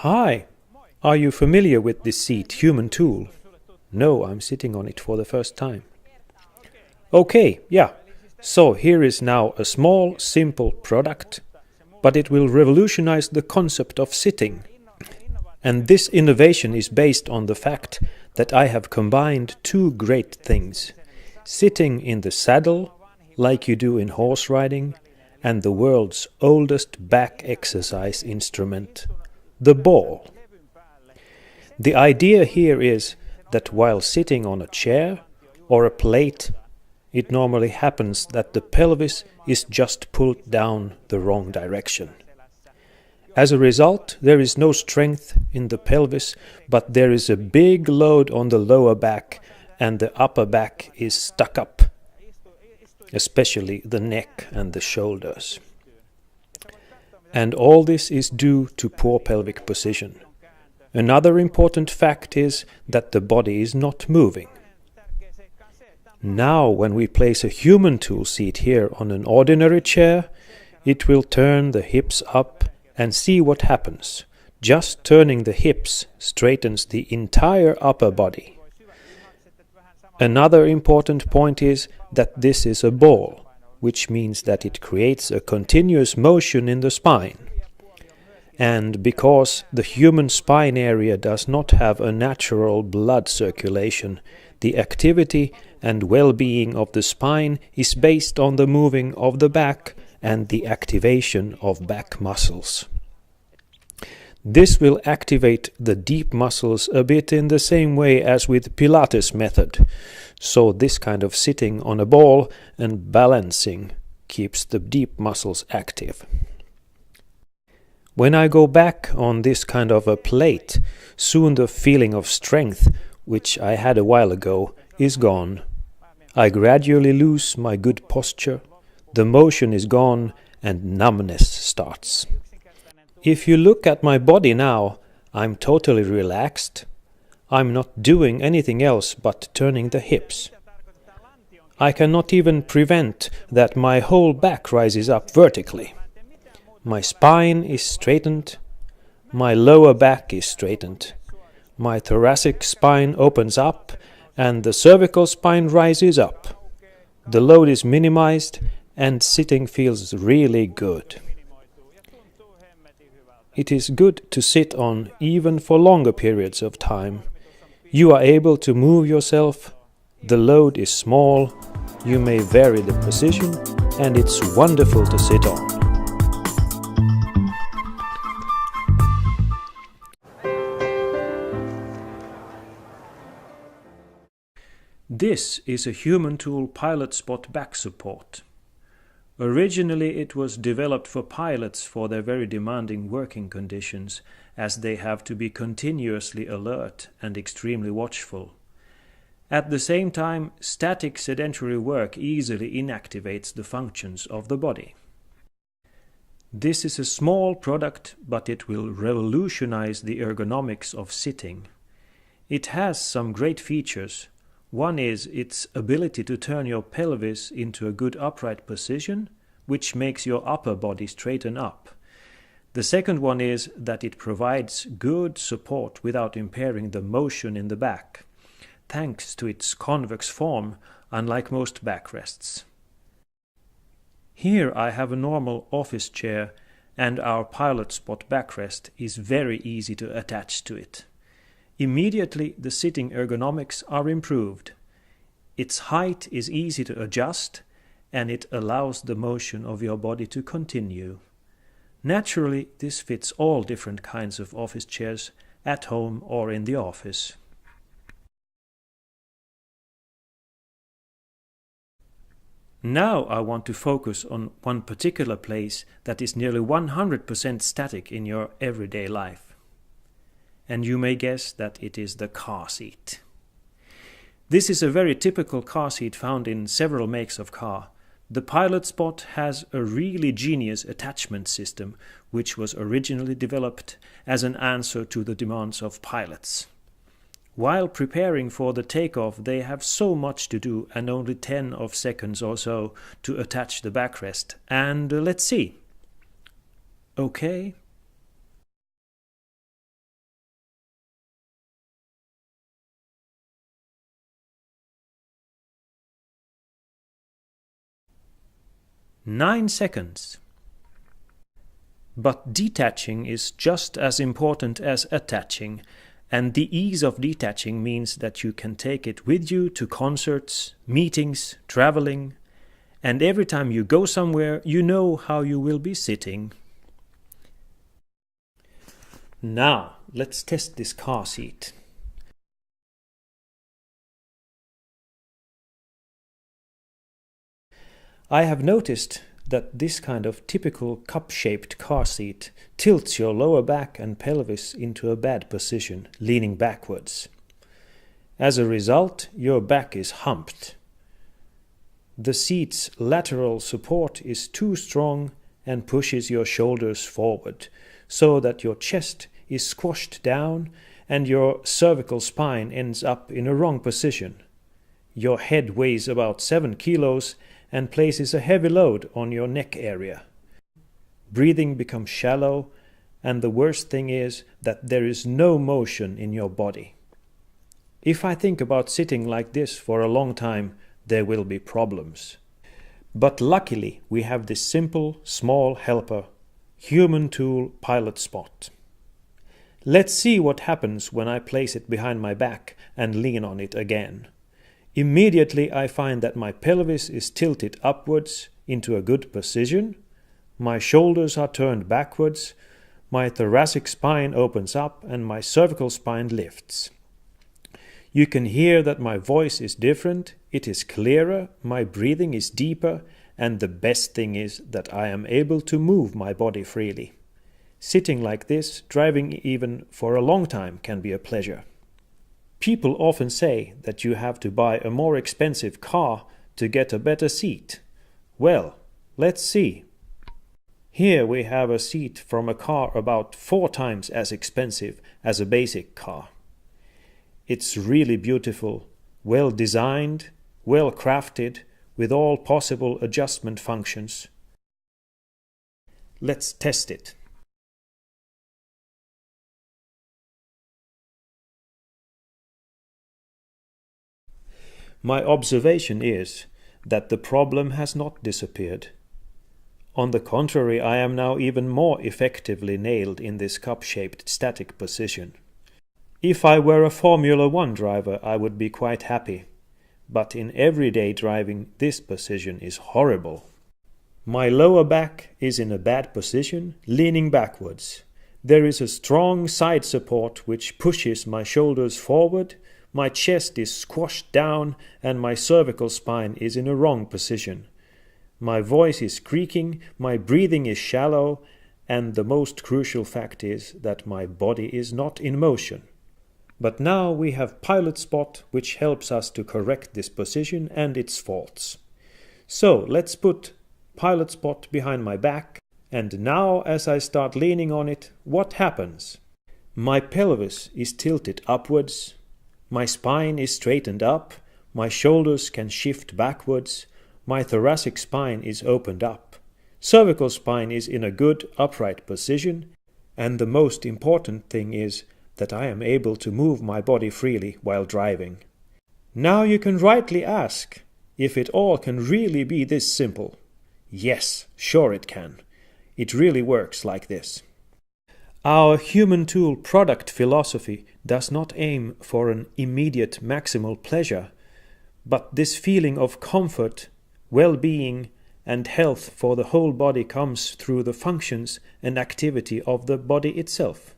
Hi! Are you familiar with this seat, Humantool? No, I'm sitting on it for the first time. Okay, yeah. So here is now a small, simple product, but it will revolutionize the concept of sitting. And this innovation is based on the fact that I have combined two great things: sitting in the saddle, like you do in horse riding, and the world's oldest back exercise instrument, the ball. The idea here is that while sitting on a chair or a plate, it normally happens that the pelvis is just pulled down the wrong direction. As a result, there is no strength in the pelvis, but there is a big load on the lower back, and the upper back is stuck up, especially the neck and the shoulders. And all this is due to poor pelvic position. Another important fact is that the body is not moving. Now, when we place a Humantool seat here on an ordinary chair, it will turn the hips up and see what happens. Just turning the hips straightens the entire upper body. Another important point is that this is a ball, which means that it creates a continuous motion in the spine. And because the human spine area does not have a natural blood circulation, the activity and well-being of the spine is based on the moving of the back and the activation of back muscles. This will activate the deep muscles a bit in the same way as with Pilates method. So this kind of sitting on a ball and balancing keeps the deep muscles active. When I go back on this kind of a plate, soon the feeling of strength, which I had a while ago, is gone. I gradually lose my good posture, the motion is gone, and numbness starts. If you look at my body now, I'm totally relaxed. I'm not doing anything else but turning the hips. I cannot even prevent that my whole back rises up vertically. My spine is straightened, my lower back is straightened, my thoracic spine opens up, and the cervical spine rises up. The load is minimized, and sitting feels really good. It is good to sit on even for longer periods of time. You are able to move yourself, the load is small, you may vary the position, and it's wonderful to sit on. This is a Humantool Pilot Spot back support. Originally it was developed for pilots for their very demanding working conditions, as they have to be continuously alert and extremely watchful. At the same time, static sedentary work easily inactivates the functions of the body. This is a small product, but it will revolutionize the ergonomics of sitting. It has some great features. One is its ability to turn your pelvis into a good upright position, which makes your upper body straighten up. The second one is that it provides good support without impairing the motion in the back, thanks to its convex form, unlike most backrests. Here I have a normal office chair, and our Pilot Spot backrest is very easy to attach to it. Immediately the sitting ergonomics are improved. Its height is easy to adjust, and it allows the motion of your body to continue. Naturally, this fits all different kinds of office chairs, at home or in the office. Now I want to focus on one particular place that is nearly 100% static in your everyday life. And you may guess that it is the car seat. This is a very typical car seat found in several makes of car. The Pilot Spot has a really genius attachment system, which was originally developed as an answer to the demands of pilots. While preparing for the takeoff, they have so much to do and only 10 seconds or so to attach the backrest. And let's see. Okay. 9 seconds. But detaching is just as important as attaching, and the ease of detaching means that you can take it with you to concerts, meetings, traveling, and every time you go somewhere, you know how you will be sitting. Now, let's test this car seat. I have noticed that this kind of typical cup-shaped car seat tilts your lower back and pelvis into a bad position, leaning backwards. As a result, your back is humped. The seat's lateral support is too strong and pushes your shoulders forward, so that your chest is squashed down and your cervical spine ends up in a wrong position. Your head weighs about 7 kilos and places a heavy load on your neck area. Breathing becomes shallow, and the worst thing is that there is no motion in your body. If I think about sitting like this for a long time, there will be problems. But luckily, we have this simple, small helper, Humantool Pilot Spot. Let's see what happens when I place it behind my back and lean on it again. Immediately I find that my pelvis is tilted upwards into a good position, my shoulders are turned backwards, my thoracic spine opens up and my cervical spine lifts. You can hear that my voice is different, it is clearer, my breathing is deeper, and the best thing is that I am able to move my body freely. Sitting like this, driving even for a long time can be a pleasure. People often say that you have to buy a more expensive car to get a better seat. Well, let's see. Here we have a seat from a car about 4 times as expensive as a basic car. It's really beautiful, well designed, well crafted, with all possible adjustment functions. Let's test it. My observation is that the problem has not disappeared. On the contrary, I am now even more effectively nailed in this cup-shaped static position. If I were a Formula 1 driver, I would be quite happy. But in everyday driving, this position is horrible. My lower back is in a bad position, leaning backwards. There is a strong side support which pushes my shoulders forward, my chest is squashed down, and my cervical spine is in a wrong position. My voice is creaking, my breathing is shallow, and the most crucial fact is that my body is not in motion. But now we have Pilot Spot, which helps us to correct this position and its faults. So let's put Pilot Spot behind my back, and now as I start leaning on it, what happens? My pelvis is tilted upwards, my spine is straightened up, my shoulders can shift backwards, my thoracic spine is opened up, cervical spine is in a good upright position, and the most important thing is that I am able to move my body freely while driving. Now you can rightly ask if it all can really be this simple. Yes, sure it can. It really works like this. Our Humantool product philosophy does not aim for an immediate maximal pleasure, but this feeling of comfort, well-being, and health for the whole body comes through the functions and activity of the body itself.